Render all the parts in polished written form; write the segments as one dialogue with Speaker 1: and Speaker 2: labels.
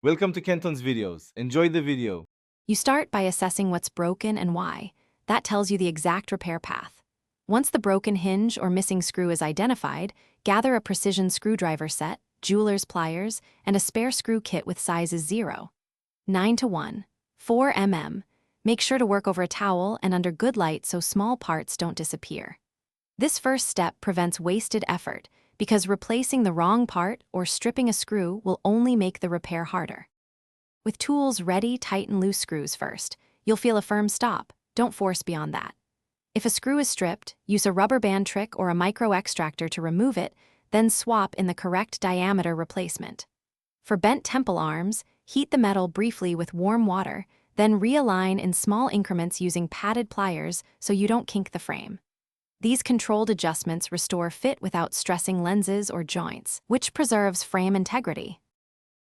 Speaker 1: Welcome to Kenton's videos. Enjoy the video.
Speaker 2: You start by assessing what's broken and why. That tells you the exact repair path. Once the broken hinge or missing screw is identified, gather a precision screwdriver set, jeweler's pliers, and a spare screw kit with sizes 0, 9 to 1, 4 mm. Make sure to work over a towel and under good light so small parts don't disappear. This first step prevents wasted effort because replacing the wrong part or stripping a screw will only make the repair harder. With tools ready, tighten loose screws first. You'll feel a firm stop. Don't force beyond that. If a screw is stripped, use a rubber band trick or a micro extractor to remove it, then swap in the correct diameter replacement. For bent temple arms, heat the metal briefly with warm water, then realign in small increments using padded pliers so you don't kink the frame. These controlled adjustments restore fit without stressing lenses or joints, which preserves frame integrity.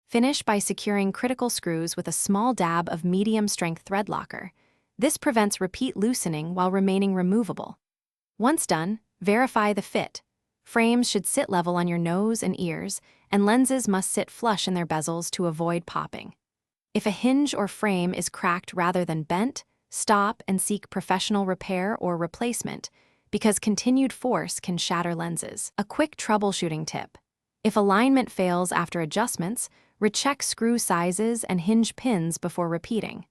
Speaker 2: Finish by securing critical screws with a small dab of medium-strength thread locker. This prevents repeat loosening while remaining removable. Once done, verify the fit. Frames should sit level on your nose and ears, and lenses must sit flush in their bezels to avoid popping. If a hinge or frame is cracked rather than bent, stop and seek professional repair or replacement, because continued force can shatter lenses. A quick troubleshooting tip. If alignment fails after adjustments, recheck screw sizes and hinge pins before repeating.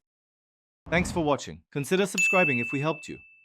Speaker 1: Thanks for watching. Consider subscribing if we helped you.